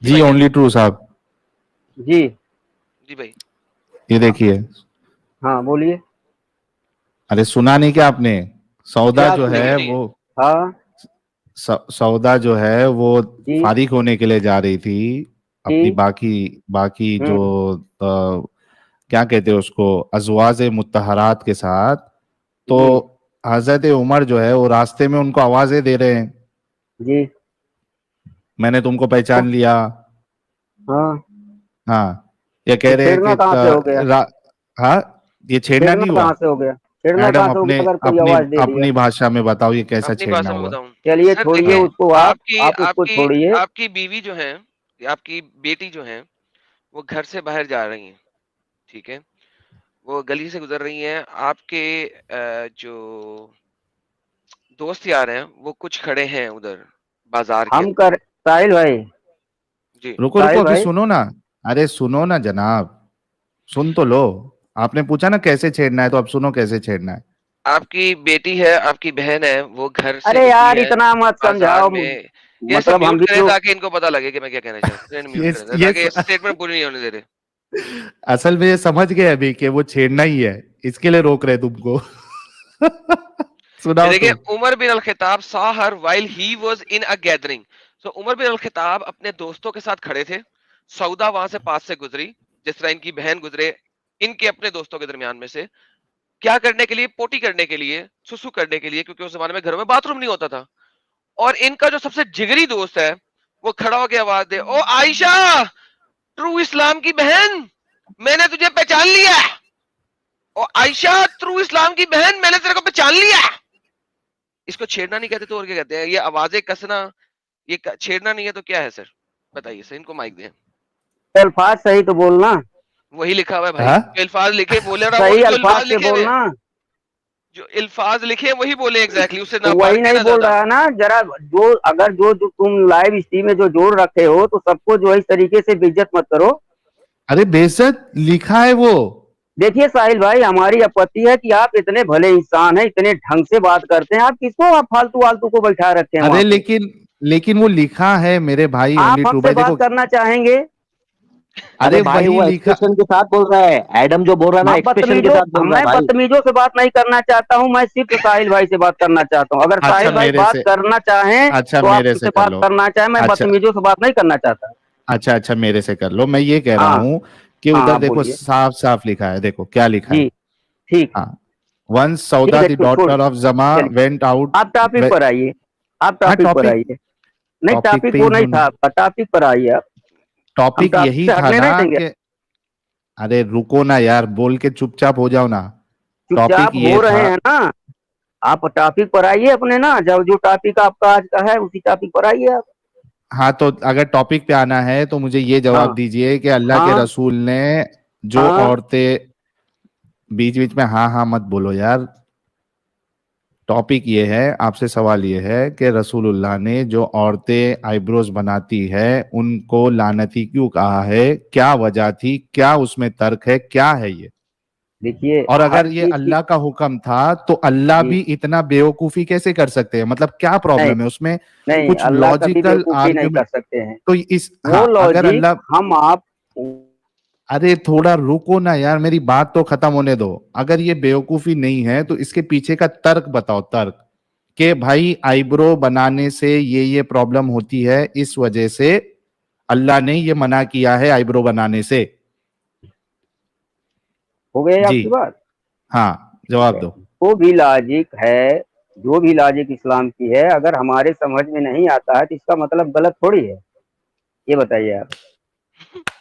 जी भाई only true साहब, जी जी भाई। ये देखिए। हाँ बोलिए। अरे सुना नहीं क्या आपने? सौदा क्या जो सुना? है सुनिए। वो हाँ सौदा जो है वो जी फारिग होने के लिए जा रही थी अपनी जी बाकी बाकी जो हम्म क्या कहते हैं उसको, अजवाज मुत्तहरात के साथ। तो जी हजरत उमर जो है वो रास्ते में उनको आवाजें दे रहे हैं, जी मैंने तुमको तो पहचान लिया। हाँ हाँ, ये तो कह रहे हैं कि छेड़ना कहाँ से हो गया? हाँ, ये छेड़ना छेड़ना नहीं हुआ। कहाँ से हो गया? छेड़ना मैडम कहाँ से हो अपने गया अगर कोई अपनी आवाज दे दिया? अपनी भाषा में बताओ ये कैसा अपनी छेड़ना भाषा में हुआ। बताऊं। चलिए सर छोड़िए देखिए, उसको, आपकी आप उसको आपकी छोड़िए। आपकी बीवी जो है, आपकी बेटी जो है, वो घर से बाहर जा रही है, ठीक है। वो गली से गुजर रही हैं, आपके जो दोस्त यार हैं वो कुछ खड़े हैं उधर बाजार के हम अंदर। कर साहिल भाई, जी। रुको रुको साहिल अभी भाई सुनो ना। अरे सुनो ना जनाब, सुन तो लो। आपने पूछा ना कैसे छेड़ना है, तो अब सुनो कैसे छेड़ना है। आपकी बेटी है, आपकी बहन है, वो घर से अरे निकली यार है इतना मत बाजार समझाओ, में। ये सब मतलब हम म्यूट भी करें जो ताकि इनको पता लगे कि मैं क्या कहना चाहता हूँ। म्यूट ये करें ये ताकि स्टेटमेंट पूरी नहीं होने दे रहे। असल में ये समझ गए अभी कि वो छेड़ना ही है, इसके लिए रोक रहे तुमको। ये सुनाओ देखिए, तुम। उमर बिन अल खिताब saw her while he was in a gathering। So Umar बिन अल खिताब अपने दोस्तों के साथ खड़े थे। सौदा वहां से पास से गुजरी, जिस तरह इनकी बहन गुजरे, इनके अपने दोस्तों के दरमियान में से। क्या करने के लिए? पोटी करने के लिए, सुसु करने के लिए, क्योंकि उस जमाने में घरों में बाथरूम नहीं होता था। और इनका जो सबसे जिगरी दोस्त है, वो खड़ा होकर आवाज दे, ओ आयशा, ट्रू इस्लाम की बहन, मैंने तुझे पहचान लिया। ओ आयशा, ट्रू इस्लाम की बहन, मैंने तेरे को पहचान लिया। इसको छेड़ना नहीं कहते तो और क्या कहते हैं? ये आवाजें कसना, ये छेड़ना नहीं है तो क्या है सर? बताइए सर, इनको माइक दें। अल्फाज सही तो बोलना, वही लिखा हुआ है भाई, हाँ, जो अल्फाज लिखे बोले रहा, वो सही जो अल्फाज अल्फाज से लिखे हुए हैं, बोलना। जो अल्फाज लिखे हैं वही बोले एग्जैक्टली, उससे ना बढ़ वही के नहीं ना बोल ज्यादा। रहा ना, जरा जो अगर जो तुम लाइव स्ट्रीम में जो जोड़ रखे हो तो सबको जो है इस तरीके से बेइज्जत मत करो। अरे बेइज्जत लिखा है वो। देखिए साहिल भाई, हमारी आपत्ति है कि आप इतने भले इंसान हैं, इतने ढंग से बात करते हैं, आप किसको आप फालतू वालतू को बैठा रखे हैं अरे वहां पे? लेकिन वो लिखा है मेरे भाई, ओनली आप ट्रू हमसे भाई देखो। बात करना चाहेंगे? अरे अरे भाई वही वो लिखा। एक्सप्रेशन के साथ बोल रहा है, एडम जो बोल रहा है ना आप एक्सप्रेशन के बदतमीजों, साथ बोल रहा है मैं भाई। बदतमीजों से बात नहीं करना चाहता हूं, मैं सिर्फ साहिल भाई से बात करना चाहता हूं। अगर अच्छा साहिल भाई मेरे बात से करना चाहें अच्छा तो आप मेरे से उनसे कर बात लो। करना चाहें, मैं अच्छा बदतमीजों से बात नहीं करना चाहता। अच्छा अच्छा मेरे से कर लो। मैं ये कह रहा हाँ हूं कि हाँ उधर आप देखो बोलिए। साफ साफ लिखा है, देखो क्या लिखा जी है। ठीक है। हाँ, वंस ठीक सौदा है द छोड़, डॉटर ऑफ जमा चलिए वेंट आउट। आप टॉपिक पर आइए, आप हाँ टॉपिक पर टॉपिक, आइए। नहीं टॉपिक टॉपिक पे वो ही नहीं हूँ। था आपका, टॉपिक पर आइए आप। हम टॉपिक टॉपिक यही से था हटने ना नहीं देंगे। कि, अरे रुको ना यार, बोल के चुपचाप हो जाओ ना। टॉपिक चुपचाप ये हो रहे था। हैं ना, आप टॉपिक पर आइए अपने ना, जब जो टॉपिक आपका आज का है उसी टॉपिक पर आइए आप। हाँ तो अगर टॉपिक पे आना है तो मुझे ये जवाब हाँ दीजिए कि अल्लाह के हाँ रसूल ने जो हाँ औरतें, बीच बीच में हाँ हाँ मत बोलो यार। टॉपिक ये है, आपसे सवाल ये है कि रसूलुल्लाह ने जो औरतें आईब्रोज बनाती है उनको लानती क्यों कहा है? क्या वजह थी? क्या उसमें तर्क है? क्या है ये? देखिए और हर अगर ये चीज की। अल्लाह का हुक्म था तो अल्लाह जी भी इतना बेवकूफी कैसे कर सकते हैं? मतलब क्या नहीं प्रॉब्लम है उसमें? नहीं, कुछ अल्लाह कभी लॉजिकल बेवकूफी नहीं कर आर्ग्यूमेंट सकते हैं। तो इस, वो हाँ अगर लॉजिक अल्लाह, हम आप। अरे थोड़ा रुको ना यार, मेरी बात तो खत्म होने दो। अगर ये बेवकूफी नहीं है तो इसके पीछे का तर्क बताओ, तर्क कि भाई आईब्रो बनाने से ये प्रॉब्लम होती है, इस वजह से अल्लाह ने ये मना किया है आईब्रो बनाने से। हो गई जी, आपकी बात? हाँ जवाब दो। वो भी लॉजिक है, जो भी लॉजिक इस्लाम की है, अगर हमारे समझ में नहीं आता है तो इसका मतलब गलत थोड़ी है। ये बताइए आप।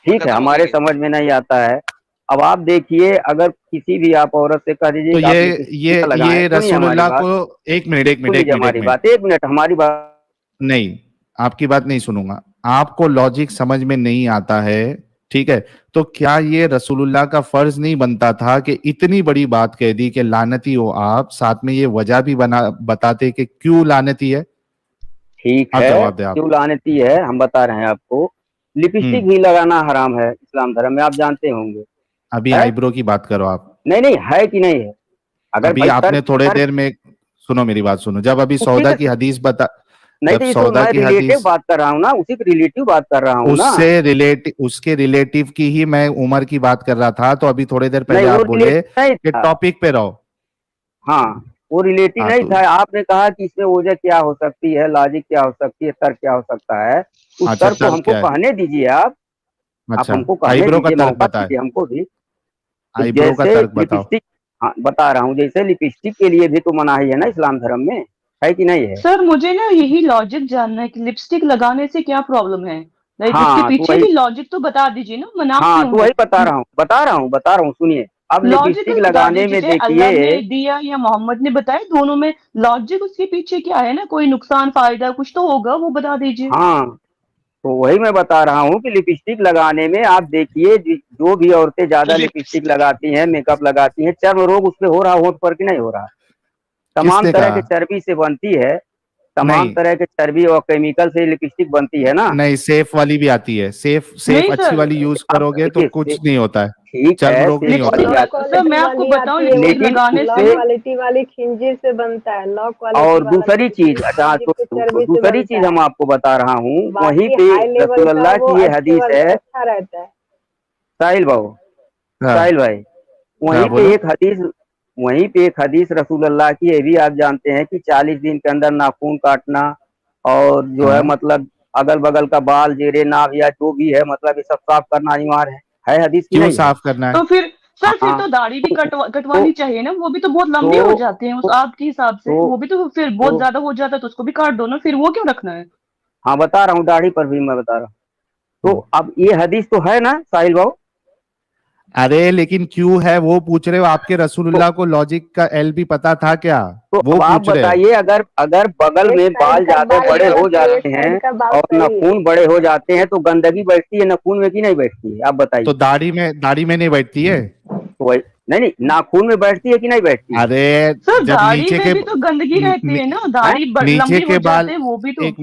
ठीक है खत्म हो गई हमारे गेम। समझ में नहीं आता है। अब आप देखिए, अगर किसी भी आप औरत से कह दीजिए तो कि आप लिपस्टिक ये ना लगाएं, ये सुनिए हमारी रसूलुल्लाह बात, को, एक मिनट एक मिनट सुन एक लीजिए मिनट एक हमारी मिनट, बात, एक मिनट हमारी बात। नहीं आपकी बात नहीं सुनूंगा। आपको लॉजिक समझ में नहीं आता है, ठीक है, तो क्या ये रसूलुल्लाह का फर्ज नहीं बनता था कि इतनी बड़ी बात कह दी कि लानती हो आप, साथ में ये वजह भी बना बताते कि क्यों लानती है? ठीक आप है, जवाब दे आप। क्यों लानती है हम बता रहे हैं आपको। लिपस्टिक हम्म, भी लगाना हराम है इस्लाम धर्म में, आप जानते होंगे। अभी है? आईब्रो की बात करो आप। नहीं नहीं, है कि नहीं है? अगर अभी भाई आपने तर्क थोड़े तर्क देर में, सुनो मेरी बात सुनो, जब अभी उसी सौदा के। की हदीस बता, नहीं जब तो ये तो सौदा मैं की रिलेटिव हदीस बात कर रहा हूँ ना, उसी की रिलेटिव बात कर रहा हूँ ना। उसके रिलेटिव की ही मैं उम्र की बात कर रहा था, तो अभी थोड़ी देर नहीं पहले वो आप बोले रिलेटिव नहीं कि था। टॉपिक पे रहो। हाँ वो रिलेटिव हाँ नहीं तो था। आपने कहा कि इसमें वजह क्या हो सकती है, लॉजिक क्या हो सकती है, तर्क क्या हो सकता है। उस अच्छा, तर्क को तर्क हमको क्या है? कहने दीजिए आप अच्छा, हमको कहने आईब्रो का दीजिए, तर्क मौका बताए, दीजिए हमको भी। तो आईब्रो का जैसे तर्क बताओ। लिपस्टिक, हाँ बता रहा हूँ, जैसे लिपस्टिक के लिए भी तो मनाही है ना इस्लाम धर्म में, है कि नहीं है? सर मुझे ना यही लॉजिक जानना है कि लिपस्टिक लगाने से क्या प्रॉब्लम है। लाइक उसके हाँ तो पीछे वही, भी लॉजिक तो बता दीजिए ना, मना हाँ क्यों तो है। वही बता रहा हूँ सुनिए। अब लिपस्टिक लॉजिकल बता लगाने में दीजिए, अल्लाह ने देखिए, दिया या मोहम्मद ने बताया, दोनों में लॉजिक उसके पीछे क्या है ना, कोई नुकसान फायदा कुछ तो होगा, वो बता दीजिए। हाँ तो वही मैं बता रहा हूँ कि लिपस्टिक लगाने में आप देखिए, जो भी औरतें ज्यादा लिपस्टिक लिपस्टिक लगाती हैं, मेकअप लगाती हैं, चर्म रोग उस पे हो रहा, होंठ पर कि नहीं हो रहा। तमाम किसने तरह कहा? के चर्बी से बनती है, तमाम नहीं, तरह के चर्बी और केमिकल से लिपस्टिक बनती है ना। नहीं, सेफ वाली भी आती है, सेफ सेफ नहीं अच्छी सर, वाली यूज अब करोगे तो देखिए, कुछ नहीं होता है, ठीक चर्म है रोग नहीं सेफ होता वाली लिपस्टिक लो है। आती सर क्वालिटी मैं आपको वाली बताऊं, आती है, वो लिपस्टिक लेकिन लगाने लो से उससे, क्वालिटी वाली खिंजीर से बनता है, लो क्वालिटी और वाला दूसरी चीज, लिपस्टिक अच्छा खिंजीर के तो चर्बी से दूसरी बनता चीज है। हम आपको बता रहा हूँ, वहीं बाकी पे हाई लेवल रसूल का अल्लाह वो की ये हदीस है। अच्छा रहता है। साहिल बाबू, हाँ, साहिल भाई, हाँ, वहीं पे बोलो। एक हदीस वहीं पे एक हदीस रसूल अल्लाह की ये भी आप जानते हैं कि 40 दिन के अंदर नाखून काटना, और जो है हाँ, मतलब अगल बगल का बाल, जेरे नाव या जो भी है, मतलब ये सब साफ करना अनिवार्य है हदीस की क्यों नहीं है? साफ करना है? तो फिर सर फिर हाँ तो दाढ़ी भी तो कटवानी चाहिए ना, वो भी तो बहुत लंबे हो तो जाते हैं उस तो आपके हिसाब से, तो, वो भी तो फिर बहुत तो ज्यादा हो जाता है तो उसको भी काट दो ना, फिर वो क्यों रखना है। हाँ बता रहा हूँ, दाढ़ी पर भी मैं बता रहा हूँ। तो हम्म। अब ये हदीस तो है ना साहिल बाबू। अरे लेकिन क्यों है वो पूछ रहे हो? आपके तो रसूलुल्लाह को लॉजिक का एल भी पता था क्या? तो वो अब आप पूछ रहे हो। बताइए, अगर अगर बगल एक में साइड बाल का ज्यादा बाल बड़े हो गलत है, एक जाते साइड हैं का बाल और सही है। नाखून बड़े हो जाते हैं, तो गंदगी बैठती है नाखून में कि नहीं बैठती है? आप तो बताइए। दाढ़ी में नहीं बैठती है? तो वही, नहीं नहीं, नाखून में बैठती है कि नहीं बैठती है? अरे सर जब दाढ़ी में भी तो गंदगी रहती है ना, हैं? दाढ़ी नीचे लंबी हो के जाते बाल, हैं वो भी तो। एक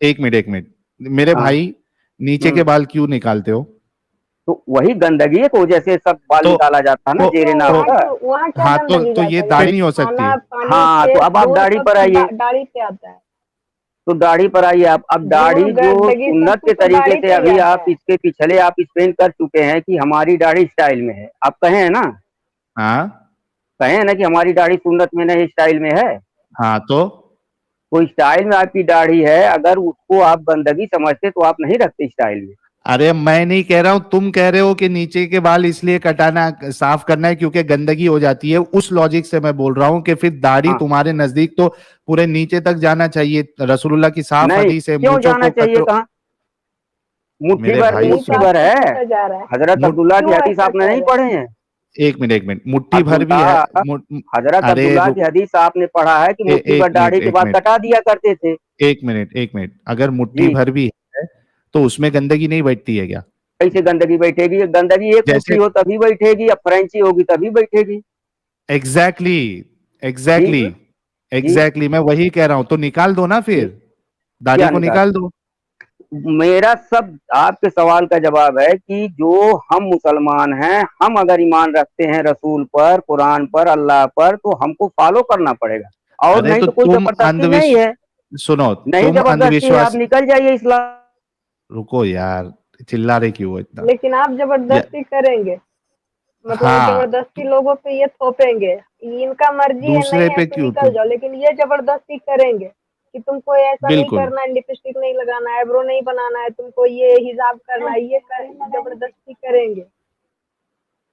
एक मिनट, एक मिनट, मेरे हाँ। भाई, नीचे के हम्म। बाल क्यों निकालते हो? तो वही गंदगी की वजह से सब बाल तो निकाला जाता है ना, तो जेरे तो नाव तो का। वहाँ क्या हाँ, गंदगी तो ये जाता है, दाढ़ी जैसे नहीं हो सकती? खाना पानी हाँ तो खेत अब आप दूध दाढ़ी सब पर तो आइए, दाढ़ी पे आता है। तो दाढ़ी पर आइए आप। अब धूल दाढ़ी जो गंदगी सब सुन्नत के कुछ तो तरीके दाढ़ी से, पे ही अभी आता आप है। इसके पिछले आप एक्सप्लेन कर चुके हैं कि हमारी दाढ़ी स्टाइल में है, आप कहे हैं ना, हाँ, कहे हैं ना कि हमारी दाढ़ी सुन्नत में नहीं स्टाइल में है। हाँ, तो स्टाइल में आपकी दाढ़ी है, अगर उसको आप गंदगी समझते तो आप नहीं रखते स्टाइल में। अरे मैं नहीं कह रहा हूं, तुम कह रहे हो कि नीचे के बाल इसलिए कटाना, साफ करना है क्योंकि गंदगी हो जाती है, उस लॉजिक से मैं बोल रहा हूं कि फिर दाढ़ी हाँ तुम्हारे नजदीक तो पूरे नीचे तक जाना चाहिए। रसूलुल्लाह की साफ नहीं, हदीस है, क्यों मूंछों जाना को चाहिए, कतरो। कहाँ मुट्ठी मेरे भर, भाई यही तो मुट्ठी सुनो, भर आपसे है। पूछा जा रहा है, हजरत मुट अब्दुल्ला की क्यों हदीस ऐसा आपने कह नहीं रहे हैं। पढ़े हैं? एक मिनट, एक मिनट, मुट्ठी भर भी है। अब्दुल्ला, हजरत अरे अब्दुल्ला की रुक, हदीस आपने पढ़ा है कि मुट्ठी भर एक मिनट, दाढ़ी के एक बाद मिनट, कटा दिया करते थे। एक मिनट, एक मिनट, अगर मुट्ठी जी, भर भी है तो उसमें गंदगी नहीं बैठती है क्या? कैसे गंदगी बैठेगी? गंदगी एक मुट्ठी जैसे, हो तभी बैठेगी, या फ्रेंची होगी तभी बैठेगी। एग्जैक्टली, जी एग्जैक्टली, जी एग्जैक्टली, मैं वही कह रहा हूं, तो निकाल दो ना जी, फिर, दाढ़ी क्या को निकाल? निकाल दो। मेरा सब आपके सवाल का जवाब है कि जो हम मुसलमान हैं, हम अगर ईमान रखते हैं रसूल पर, कुरान पर, अल्लाह पर, तो हमको फॉलो करना पड़ेगा, और अरे नहीं तो तो कोई तुम जबरदस्ती नहीं है। सुनो, नहीं तुम जबरदस्ती है, आप अंधविश्वास, निकल जाइए इस्लाम। रुको यार, चिल्ला रहे क्यों हो इतना? लेकिन आप या, जबरदस्ती करेंगे, मतलब हाँ, जबरदस्ती लोगों पे ये थोपेंगे। इनका मर्जी है, दूसरे नहीं है पे तो क्यों निकल तुम? जाओ, लेकिन ये जबरदस्ती करेंगे कि तुमको ऐसा नहीं बिल्कुल, करना है, लिपस्टिक नहीं लगाना है, आईब्रो नहीं बनाना है, तुमको ये हिजाब करना है, ये करेंगे, जबरदस्ती करेंगे।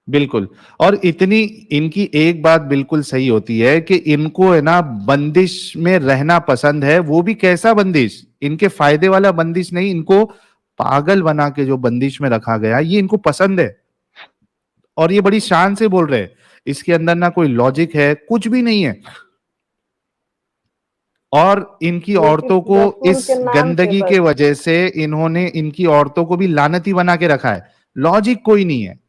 बिल्कुल। और इतनी इनकी एक बात बिल्कुल सही होती है कि इनको है ना बंदिश में रहना पसंद है, वो भी कैसा बंदिश, इनके फायदे वाला बंदिश नहीं, इनको पागल बना के जो बंदिश में रखा गया ये इनको पसंद है, और ये बड़ी शान से बोल रहे हैं। इसके अंदर ना कोई लॉजिक है, कुछ भी नहीं है, और इनकी औरतों लेकिन को रसूल इस के नाम से गंदगी बस। के वजह से इन्होंने इनकी औरतों को भी लानती बना के रखा है। लॉजिक कोई नहीं है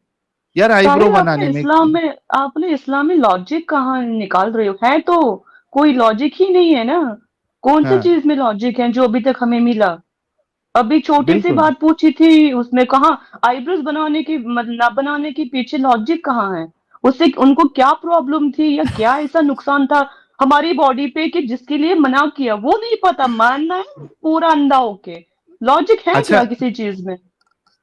यार आईब्रो साहिल बनाने में। आपने इस्लाम में लॉजिक कहाँ निकाल रहे हो, है तो कोई लॉजिक ही नहीं है ना। कौन सी हाँ, चीज में लॉजिक है जो अभी तक हमें मिला। अभी छोटी सी बिल्कुल, बात पूछी थी उसमें कहाँ आईब्रोज बनाने की ना बनाने के पीछे लॉजिक कहाँ है। उससे उनको क्या प्रॉब्लम थी या क्या ऐसा नुकसान था हमारी बॉडी पे कि जिसके लिए मना किया वो नहीं पता, मानना है पूरा अंधा होके। लॉजिक है अच्छा क्या किसी चीज में?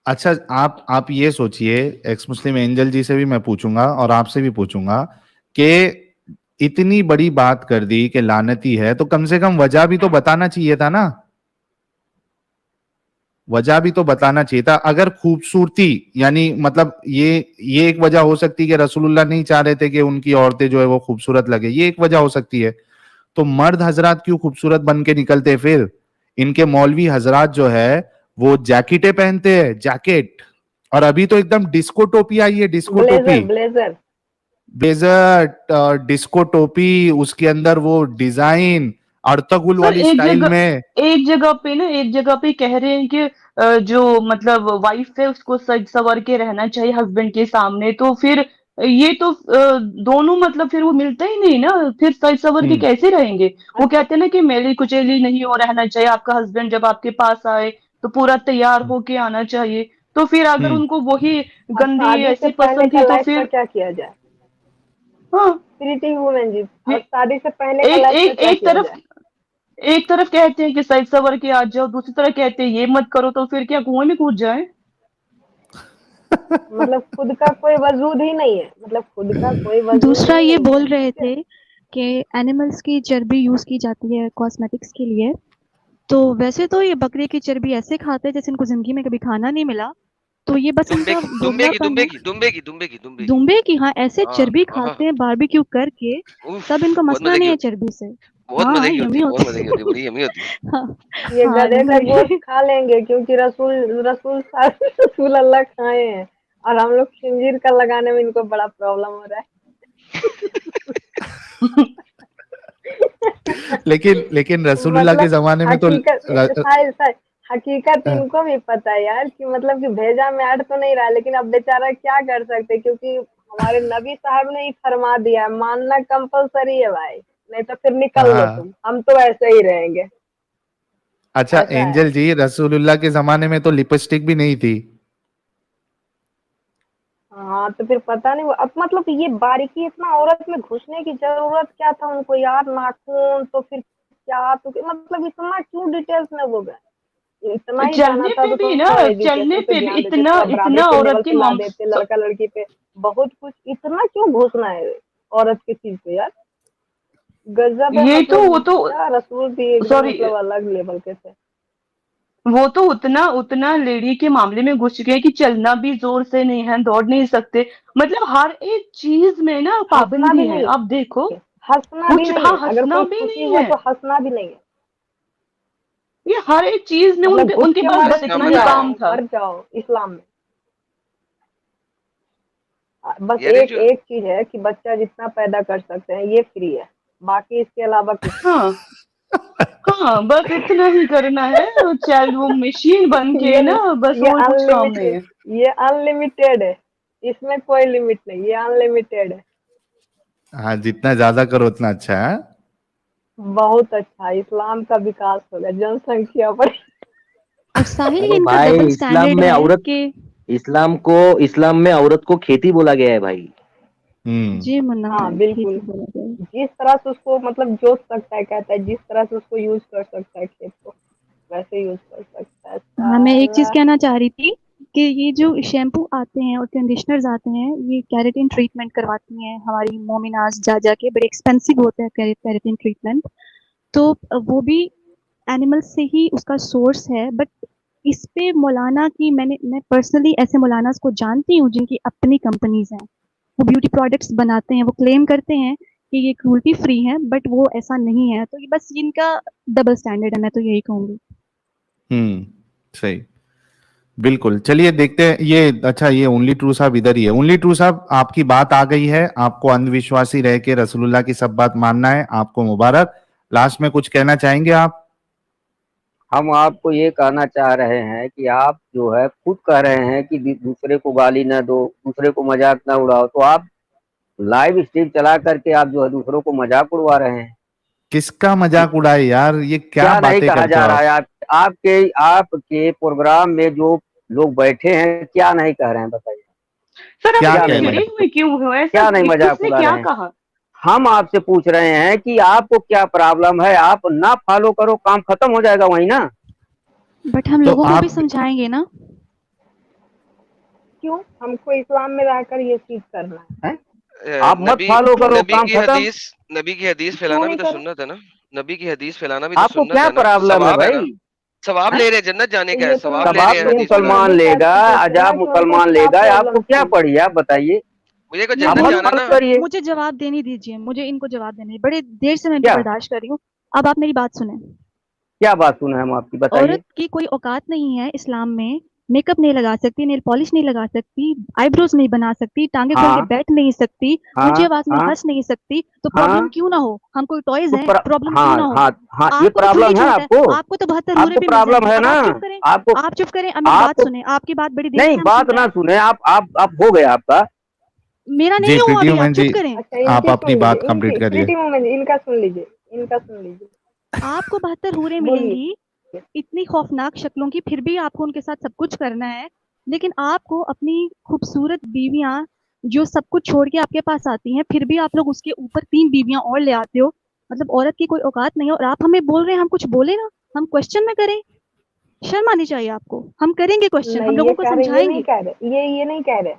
अच्छा, आप ये सोचिए, एक्स मुस्लिम एंजल जी से भी मैं पूछूंगा और आपसे भी पूछूंगा कि इतनी बड़ी बात कर दी कि लानती है, तो कम से कम वजह भी तो बताना चाहिए था ना। वजह भी तो बताना चाहिए था। अगर खूबसूरती, यानी मतलब ये एक वजह हो सकती है कि रसूलुल्लाह नहीं चाह रहे थे कि उनकी औरतें जो है वो खूबसूरत लगे, ये एक वजह हो सकती है। तो मर्द हजरात क्यों खूबसूरत बन के निकलते फिर? इनके मौलवी हजरात जो है वो जैकेटें पहनते हैं, जैकेट। और अभी तो एकदम डिस्को टोपी आई है, डिस्को टोपी, ब्लेजर ब्लेजर। ब्लेजर, डिस्को टोपी, उसके अंदर वो डिजाइन अर्तगुल सर वाली स्टाइल में। एक जगह पे ना, एक जगह पे कह रहे हैं कि जो मतलब वाइफ है उसको सज सवर के रहना चाहिए हस्बैंड के सामने, तो फिर ये तो दोनों मतलब फिर वो मिलता ही नहीं ना, फिर सज सवर के हम्म कैसे रहेंगे? वो कहते हैं ना कि मेली कुचेली नहीं हो रहना चाहिए, आपका हस्बैंड जब आपके पास आए तो पूरा तैयार होके आना चाहिए। तो फिर अगर हम्म उनको वही अब गंदी शादी से ऐसी पहले पसंद का थी तो लाइफ का फिर क्या किया जाए? हाँ। प्रीति वुमेन जी, ये अब शादी से पहले का एक लाइफ का एक क्या एक किया तरफ जाए? एक तरफ कहते हैं कि सज सवर के आ जाओ, दूसरी तरफ कहते हैं ये मत करो, तो फिर क्या कुएं में कूद जाए? मतलब खुद का कोई वजूद ही नहीं है, मतलब खुद का कोई वजूद दूसरा ही ये नहीं है, बोल रहे ठीक है। थे कि एनिमल्स की चर्बी यूज की जाती है कॉस्मेटिक्स के लिए। तो वैसे तो ये बकरे की चर्बी ऐसे खाते हैं जैसे इनको जिंदगी में कभी खाना नहीं मिला। तो ये बस दुम्बे इनका की दुम्बे की बोगलापन दुम्बे है। की दुम्बे की दुम्बे की दुम्बे की। दुम्बे की, हाँ, ऐसे हाँ चर्बी हाँ। खाते हैं बारबेक्यू करके। तब इनको उफ, बहुत मसला मजे की नहीं है होती है, चर्बी से। बहुत हाँ मजे की होती यमी है, बहुत होती मजे की है। होती है, बड़ी यमी होती है। हाँ। ये हाँ गधे का गोश्त बड़ी। खा लेंगे क्योंकि रसूल रसूल रसूल अल्लाह खाए हैं, और हम लोग खंजीर का लगाने में इनको बड़ा प्रॉब्लम हो रहा है। लेकिन लेकिन रसूलुल्लाह के मतलब जमाने में तो हकीकत साहिल साहिल, हकीकत इनको भी पता है यार कि मतलब कि भेजा में अड़ तो नहीं रहा है, लेकिन अब बेचारा क्या कर सकते हैं, क्योंकि हमारे नबी साहब ने ही फरमा दिया है, मानना कंपलसरी है भाई, नहीं तो फिर निकल लो हाँ। तुम, हम तो ऐसे ही रहेंगे। अच्छा ऐसा है। एंजल जी, रसूलुल्लाह के जमाने में तो लिपस्टिक भी नहीं थी। हाँ तो फिर पता नहीं, अब मतलब ये बारीकी इतना औरत में घुसने की जरूरत क्या था उनको यार? नाखून तो फिर क्या, तो मतलब इतना क्यों डिटेल्स में वो गए? इतना ही जाना चलने था पे तो भी ना, थोड़ा चलने एजुकेशन पे पे भी ध्यान देते, इतना थोड़ा बराबरी इतना के औरत लेवल के पे ला माम देते, लड़का लड़की पे बहुत कुछ, इतना क्यों घुसना है औरत की चीज पे यार? गजब है, ये तो वो मतलब तो क्या रसूल भी एकदम सॉरी, मतलब अलग लेवल के थे। वो तो उतना उतना लेडी के मामले में घुस चुके हैं कि चलना भी जोर से नहीं है, दौड़ नहीं सकते, मतलब हर एक चीज में ना हंसना भी पाबंदी है। नहीं आप देखो है, हंसना भी कुछ, नहीं हाँ, है, अगर हंसना कोई भी खुशी नहीं हुआ है। तो हंसना भी नहीं है। ये हर एक चीज में मतलब उनके घुस उनके के पास मर बस हंसना इतना ही मजाक है। काम जाओ, था। मर जाओ इस्लाम में। बस यार ये एक जो एक चीज है कि बच्चा जितना पैदा कर सकते हैं ये फ्री है, बाकी इसके अलावा कुछ नहीं। हाँ हाँ, बस इतना ही करना है, चाइल्ड वो मशीन बन के ना, बस ये और कुछ काम नहीं अनलिमिटेड, है। ये अनलिमिटेड है, इसमें कोई लिमिट नहीं, ये अनलिमिटेड है। हाँ, जितना ज्यादा करो उतना अच्छा है। बहुत अच्छा, इस्लाम का विकास होगा, जनसंख्या बढ़। और साहिल ये अरे इनका भाई, डबल स्टैंडर्ड है कि इस्लाम में औरत को खेती बोला गया है भाई। हम्म जी मुन्ना हाँ भाई ठीक बिल्कुल, ही बोला गया है। जिस तरह से उसको मतलब जोत सकता है, कहता है जिस तरह से उसको यूज कर सकता है खेत को, वैसे यूज कर सकता है हाँ मैं एक चीज साला। कहना चाह रही थी कि ये जो शैम्पू आते हैं और कंडीशनर्स आते हैं ये केराटिन ट्रीटमेंट करवाती हैं हमारी मोमिनाज जा जाके, बड़े एक्सपेंसिव होते हैं केराटिन ट्रीटमेंट। तो वो भी एनिमल से ही उसका सोर्स है। बट इस पे मौलाना की मैं पर्सनली ऐसे मौलानास को जानती हूँ जिनकी अपनी कंपनीज हैं, वो ब्यूटी प्रोडक्ट्स बनाते हैं, वो क्लेम करते हैं कि ये क्रूल्टी फ्री है, बट वो ऐसा नहीं है। तो ये बस इनका डबल स्टैंडर्ड है, मैं तो यही कहूंगी। सही। बिल्कुल, चलिए देखते हैं ये। अच्छा, ये ओनली ट्रू साहब इधर ही है। ओनली ट्रू साहब, आपकी बात आ गई है, आपको अंधविश्वासी रह के रसूलुल्लाह की सब बात मानना है, आपको मुबारक। लास्ट में कुछ कहना चाहेंगे आप? हम आपको ये कहना चाह रहे हैं कि आप जो है खुद कह रहे हैं कि दूसरे को गाली न दो, दूसरे को मजाक न उड़ाओ, तो आप लाइव स्ट्रीम चला करके आप जो है दूसरों को मजाक उड़वा रहे हैं। किसका मजाक उड़ाए यार, ये क्या क्या नहीं बातें कहा करते जा हो रहा आप? है? आपके प्रोग्राम में जो लोग बैठे हैं क्या नहीं कह रहे हैं, बताइए। सर आप क्या इतने क्या नहीं कह रहे चिड़े हैं? मजाक, हुए क्यों हो? ऐसा क्या नहीं मजाक किसने उड़ा क्या रहे हैं? कहा? हम आपसे पूछ रहे हैं कि आपको क्या प्रॉब्लम है, आप ना फॉलो करो, काम खत्म हो जाएगा वही ना। बट हम तो लोगों को आप भी समझाएंगे ना। क्यों हमको इस्लाम में रहकर ये चीज करना है? आप मत नबी फॉलो करो, नबी काम की खत्म। हदीस नबी की हदीस क्यों फैलाना भी नहीं तो करो? सुन्नत है ना। नबी की हदीस फैलाना भी तो आपको सुन्नत क्या है ना, प्रॉब्लम है सवाब है ना। भाई? सवाब हैं? ले रहे हैं, जन्नत जाने तो का ये है, तो सवाब सब ले रहे हैं आपको हदीस फैला मुसलमान के। लेगा, पूछ रहे अजाब ना कि उनको मुसलमान क्या लेगा, आपको प्रॉब्लम क्या थी। पड़ी, आप बताइए। मुझे को नहीं, आप जन्नत मत जाना फॉलो ना। करिए। मुझे जवाब देने दीजिए, मुझे इनको जवाब देने दीजिए। बड़े देर से मैं इनको क्या बर्दाश्त कर रही हूँ। अब आप मेरी बात सुने। क्या बात सुना हम आपकी, बताइए। औरत की कोई औकात नहीं है इस्लाम में। मेकअप नहीं लगा सकती, नेल पॉलिश नहीं लगा सकती, आईब्रोज नहीं बना सकती, टांगे खोल के हाँ बैठ नहीं सकती, ऊंची हाँ आवाज में हाँ हंस नहीं सकती। तो प्रॉब्लम हाँ। क्यों ना हो? हम कोई टॉयज तो हैं, प्रॉब्लम क्यों ना हाँ हो? हाँ हाँ, ये आपको तो फिर भी प्रॉब्लम है छोटा है, आपको। आपको तो 72 हूरें आपको भी मिल प्रॉब्लम जाएंगी। है अब ना। आप चुप करें। आपको आप चुप करें, अब मेरी बात आपको सुने। आपकी बात बड़ी देर नहीं, से हम बात सुन रहे ना हैं। सुने आप हो गया आपका। मेरा नहीं जी हुआ प्रीति अभी, आप वुमेन चुप जी, करें। अच्छा आप इनकी अपनी सुन बात लीजिए, कंप्लीट इनकी करिए। प्रीति मोमेंट, इनका सुन लीजिए, इनका सुन लीजिए। आपको 72 हूरें बोलिए। मिलेंगी, इतनी खौफनाक शक्लों की, फिर भी आपको उनके साथ सब कुछ करना है। लेकिन आपको अपनी खूबसूरत बीवियां जो सब कुछ छोड़ के आपके पास आती हैं, फिर भी आप लोग उसके ऊपर 3 बीवियां और ले आते हो। मतलब औरत की कोई औकात नहीं है। और आप हमें बोल रहे हैं हम कुछ बोले ना, हम क्वेश्चन में करें। शर्म आनी चाहिए आपको। हम करेंगे क्वेश्चन, हम नहीं ये लोगों को कह रहे, ये नहीं समझाएंगे। कह रहे, ये नहीं कह रहे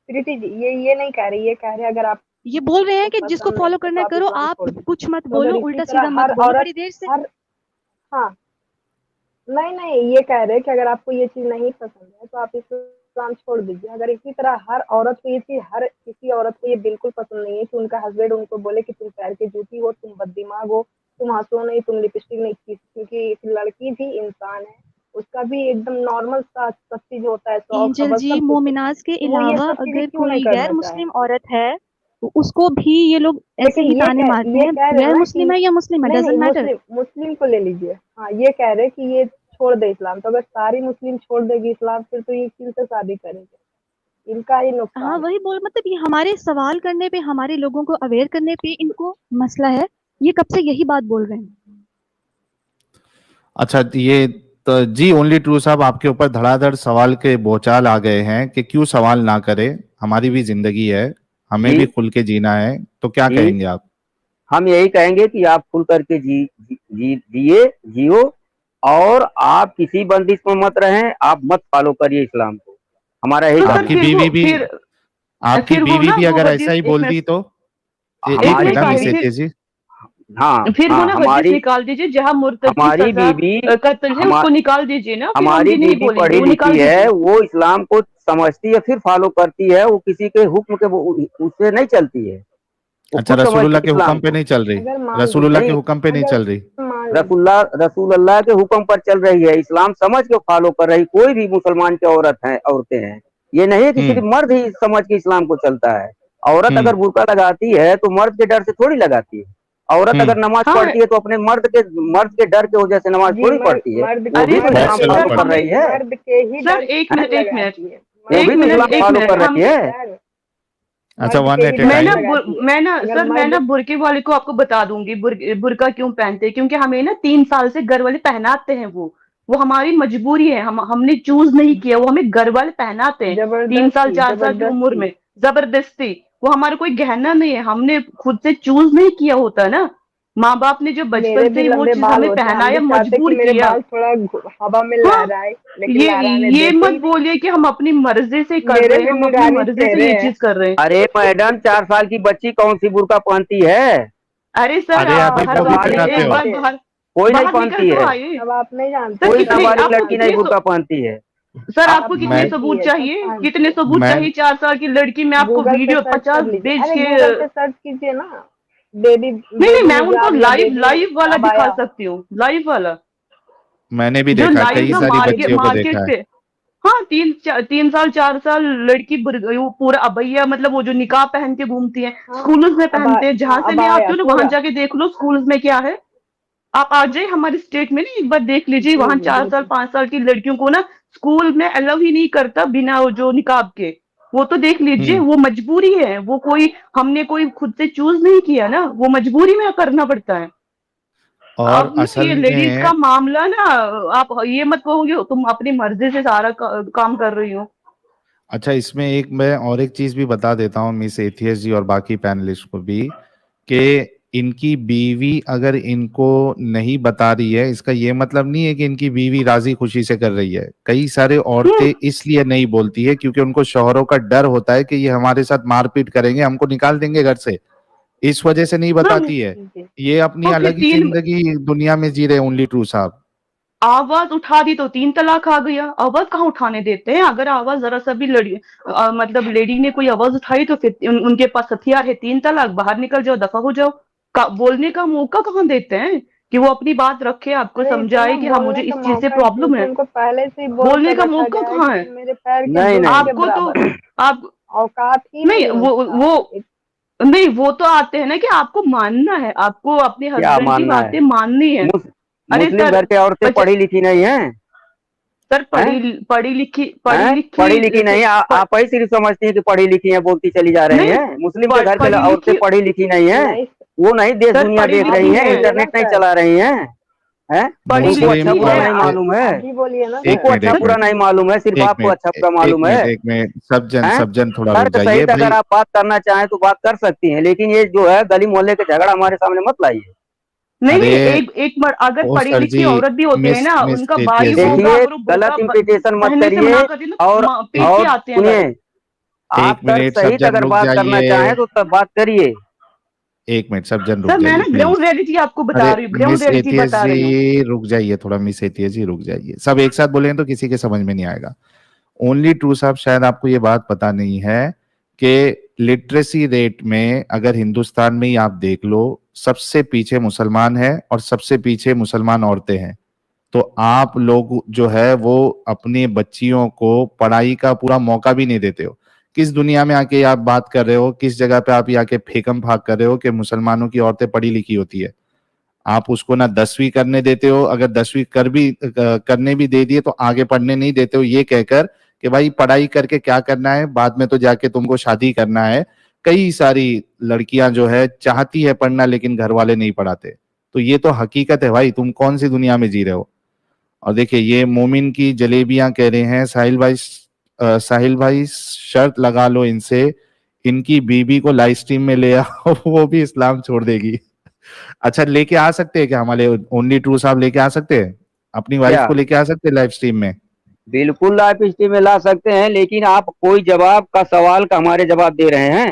प्रीति जी, ये नहीं कह रहे, ये कह रहे अगर आप ये बोल रहे हैं को कि जिसको पसंद नहीं फॉलो है करना तो है आप करो, इस्लाम आप छोड़ दीजिए। कुछ मत तो बोलो, अगर इसी उल्टा सीधा तरह मत हर बोलो औरत बड़ी देर से। हर हाँ नहीं नहीं, ये कह रहे कि अगर आपको ये चीज नहीं पसंद है तो आप इस्लाम छोड़ दीजिए। अगर इसी तरह हर औरत को ये चीज, हर किसी औरत को ये बिल्कुल पसंद नहीं है कि उनका हस्बैंड उनको बोले कि तुम पैर की जूती हो, तुम बददिमाग हो, तुम हंसो नहीं, तुम लिपस्टिक नहीं की, क्योंकि एक लड़की भी इंसान है, उसका भी एकदम नॉर्मल सा सब चीज होता है, शौक एंजल हवस जी, सब कुछ होता है। मोमिनाज के तो वो ये अलावा सब चीजें अगर क्यों नहीं कोई गैर करना मुस्लिम चाहेंगे? औरत है तो उसको भी ये लोग ऐसे लेकिन ही ताने मारते ये हैं। कह रहे हैं गैर ना कि मुस्लिम है या मुस्लिम है, नहीं नहीं, डजंट मैटर। मुस्लिम मुस्लिम को ले लीजिए। हाँ ये कह रहे कि ये छोड़ दे इस्लाम, तो अगर सारी मुस्लिम छोड़ देगी इस्लाम फिर तो ये किनसे शादी करेंगे? इनका ही हाँ नुकसान है। वही बोल, मतलब ये हमारे सवाल करने पे, हमारे लोगों को अवेयर करने पे इनको मसला है। ये कब से यही बात बोल रहे हैं। अच्छा, ये तो जी ओनली ट्रू साहब आपके ऊपर धड़ाधड़ सवाल के बौछार आ गए हैं कि क्यों सवाल ना करें, हमारी भी जिंदगी है, हमें भी जी खुल के जीना है, तो क्या जी, कहेंगे आप? हम यही कहेंगे कि आप खुल करके जिए, जियो, और आप किसी बंदिश में मत रहें, आप मत फॉलो करिए इस्लाम को। हमारा यही तो सर कहना आपकी है। बीवी भी आपकी फिर वो बीवी ना भी वो अगर ऐसा हदीस ही एक बोल मिनट दी तो एक एक हमारी मिनट मिनट मिस बीवी, दीजिए। सेठी जी। हाँ फिर वो हाँ, ना हदीस हमारी निकाल दीजिए जहां मुर्तद की हमारी सजा बीवी कत्ल है, हमा, उसको निकाल दीजिए ना। फिर हम हमारी ये नहीं बीवी बोलेंगे, पढ़ी वो लिखी निकाल है, दीजिए। वो इस्लाम को समझती है, फिर फॉलो करती है, वो किसी के हुक्म के उससे नहीं चलती है, वो अच्छा, खुद समझती रसूलुल्लाह है के इस्लाम हुक्म पे को। नहीं चल रही, अगर मान रसूलुल्लाह के नहीं, हुक्म पे नहीं अगर चल रही। मान लीजिए रसूल अल्लाह के हुक्म पर चल रही है, इस्लाम समझ के फॉलो कर रही, कोई भी मुसलमान की औरतें हैं। ये नहीं है कि सिर्फ मर्द ही समझ के इस्लाम को चलता है। औरत अगर हम्म बुर्का लगाती है तो मर्द के डर से थोड़ी लगाती है। औरत अगर नमाज हाँ पढ़ती है तो अपने मर्द के डर के वजह से नमाज जी, थोड़ी पढ़ती है। मर्द वो भी अरे तो मर्द बहुत इस्लाम से के लोग फॉलो सर कर पढ़ते हमें रही है। मर्द के ही सर डर से एक मिनट एक मिनट लगाती है, वो मर्द भी एक तो के मिनट इस्लाम ही एक फॉलो मिनट कर हम रही है। डर, अच्छा, मर्द के वन ही एट ए डर मैं से ना टाइम। लगाती है। अगर मैं मर्द ना बुर्के वाले को आपको बता दूंगी बुर्का क्यों पहनते हैं। क्योंकि हमें ना 3 साल से घर वाले पहनाते हैं। वो हमारी मजबूरी है, हमने चूज नहीं किया, वो हमें घर वाले पहनाते हैं। 3 साल जबरदस्ती 4 साल की उम्र जबरदस्ती में जबरदस्ती। वो हमारा कोई गहना नहीं है, हमने खुद से चूज नहीं किया होता ना। माँ बाप ने जो मेरे बचपन से भी ही वो लंबे चीज बाल हमें होते हैं, हम भी पहनाया, चाहते कि मजबूर मेरे किया। बाल थोड़ा हवा में हाँ, लहराए, लेकिन लहराने ये देते मत ही नहीं। बोलिए कि हम अपनी मर्जी से कर मेरे रहे हैं, भी हम अपनी नूरानी मर्जी से चेहरे ये हैं। चीज कर रहे हैं। अरे मैडम, 4 साल की बच्ची कौन सी बुर्का पहनती है? अरे सर अरे आप अभी बाहर वो तो भी निकल, पहनाते एक हो। बार जानते, बाहर कोई नहीं बाहर निकल पहनती तो है, आइए। अब आप नहीं जानते सर कोई कितने नाबालिग आपको लड़की नहीं कितने बुर्का पहनती है। सर आप आपको कितने मैं पहनती सबूत है, सब चाहिए? पहनती कितने है। सबूत मैं चाहिए? 4 साल की लड़की, मैं आपको गूगल पे वीडियो सर्च 50 कर लीजिए, भेज अरे के। गूगल पे सर्च कीजिए ना, बेबी नहीं नहीं, बेबी मैं उनको हिजाब या लाइव बेबी लाइव वाला दिखा अबाया। सकती हूँ, लाइव वाला मैंने भी जो देखा, लाइव कई ना सारी मार्केट बच्चियों को मार्केट देखा है। पे। हाँ, 3 साल 4 साल लड़की वो पूरा अबैया, मतलब वो जो निकाह पहन के घूमती है, हाँ स्कूल्स में पहनते हैं। हाँ जहां से मैं अबाया आती हूँ ना वहां पूरा। जाके देख लो स्कूल्स में क्या है। आप आ जाइए हमारे स्टेट में, नहीं एक बार देख लीजिए, जी वहां जी 4 साल बिल्कुल। 5 साल की लड़कियों को ना स्कूल में अलाउ ही नहीं करता बिना वो जो निकाब के। वो तो देख लीजिए, हम्म वो मजबूरी है, वो कोई हमने कोई खुद से चूज नहीं किया ना, वो मजबूरी में करना पड़ता है। और अब ना असल ये लेडीज का में मामला ना, आप ये मत कहोगे तुम अपनी मर्जी से सारा काम कर रही हो। अच्छा, इसमें एक मैं और एक चीज भी बता देता हूँ मिस एथियस जी और बाकी पैनलिस्ट को भी, कि इनकी बीवी अगर इनको नहीं बता रही है, इसका ये मतलब नहीं है कि इनकी बीवी राजी खुशी से कर रही है। कई सारे औरतें इसलिए नहीं बोलती है क्योंकि उनको शौहरों का डर होता है कि ये हमारे साथ मारपीट करेंगे, हमको निकाल देंगे घर से, इस वजह से नहीं बताती है। जी। ये अपनी तो फिर अलग ही जिंदगी दुनिया में जी रहे हैं ओनली ट्रू साहब। आवाज उठा दी तो 3 तलाक आ गया। आवाज कहाँ उठाने देते हैं? अगर आवाज जरा सा भी मतलब लेडी ने कोई आवाज उठाई तो फिर उनके पास हथियार है 3 तलाक, बाहर निकल जाओ, दफा हो जाओ। बोलने का मौका कहाँ देते हैं कि वो अपनी बात रखे, आपको अरे समझाए इतना कि हाँ मुझे बोलने इस का चीज से मौका प्रॉब्लम क्यों? है। उनको पहले से ही बोल बोलने कर का रखा मौका गया कहाँ है है? कि मेरे पैर के नहीं, धूल नहीं। के आपको तो बराबर आप औकात ही नहीं नहीं वो उसका। वो नहीं, वो तो आते हैं ना कि आपको मानना है, आपको अपने क्या हस्बैंड की मानना है? बातें माननी है। अरे मुस्लिम सर, घर के औरतें पढ़ी लिखी नहीं है? सर हैं? पढ़ी लिखी पढ़ी लिखी नहीं, आप ही सिर्फ समझती हैं कि पढ़ी लिखी हैं, बोलती चली जा रही नहीं, हैं। मुस्लिम के घर के पढ़ी औरतें लिखी पढ़ी लिखी नहीं है, नहीं वो नहीं देश सर, दुनिया पढ़ी देख लिखी रही हैं, है। इंटरनेट नहीं चला रही हैं, पढ़ी उनको अच्छा लिखी बुरा है। नहीं मालूम है, आप ही बोलिए ना एक उनको सर। मिनट, अच्छा एक बुरा मिनट, नहीं मालूम है, सिर्फ एक आपको मिनट, अच्छा बुरा मालूम है। एक मिनट, सज्जन थोड़ा रुक तर्क जाइए सहित भाई। अगर आप बात करना चाहें तो बात कर सकती हैं, लेकिन ये जो है गली मोहल्ले के झगड़ा हमारे सामने मत लाइए। नहीं, अरे अगर ओ पढ़ी सर लिखी जी, औरत भी होते हैं ना, मिस उनका भाई एटीएस जी, होगा, देखिए, अगर वो बुर्का गलत इम्प्लीकेशन मत पहनने से करिए, मना कर दे तो और पीट के आते हैं सुनिए, घर। आप एक तर्क मिनट सहित सज्जन अगर रुक बात करना जाइए, चाहें तो तब बात करिए। एक मिनट सज्जन रुक सर मैं जाइए ना प्लीज। ग्राउंड रियलिटी आपको बता अरे रही हूँ, ग्राउंड मिस रियलिटी एटीएस बता रही हूँ। जी रुक जाइए थोड़ा, मिस एटीएस जी रुक जाइए। सब एक साथ बोलेंगे तो किसी के समझ में नहीं आएगा। ओनली ट्रू साहब, शायद आपको ये बात पता नहीं है कि लिटरेसी रेट में अगर हिंदुस्तान में ही आप देख लो, सबसे पीछे मुसलमान है और सबसे पीछे मुसलमान औरतें हैं। तो आप लोग जो है वो अपने बच्चियों को पढ़ाई का पूरा मौका भी नहीं देते हो। किस दुनिया में आके आप बात कर रहे हो, किस जगह पे आप आके फेकम फाक कर रहे हो कि मुसलमानों की औरतें पढ़ी लिखी होती है। आप उसको ना 10वीं करने देते हो, अगर 10वीं करने भी दे दिए तो आगे पढ़ने नहीं देते हो, ये कहकर कि भाई पढ़ाई करके क्या करना है, बाद में तो जाके तुमको शादी करना है। कई सारी लड़कियां जो है चाहती है पढ़ना लेकिन घर वाले नहीं पढ़ाते। तो ये तो हकीकत है भाई, तुम कौन सी दुनिया में जी रहे हो। और देखिए ये मोमिन की जलेबियां कह रहे हैं साहिल भाई शर्त लगा लो इनसे, इनकी बीबी को लाइव स्ट्रीम में ले आओ वो भी इस्लाम छोड़ देगी। अच्छा लेके आ सकते हैं क्या हमारे ओनली ट्रू साहब, लेके आ सकते हैं अपनी वाइफ क्या? को, लेके आ सकते हैं लाइव स्ट्रीम में? बिल्कुल लाइव स्ट्रीम में ला सकते हैं, लेकिन आप कोई जवाब का सवाल का हमारे जवाब दे रहे हैं।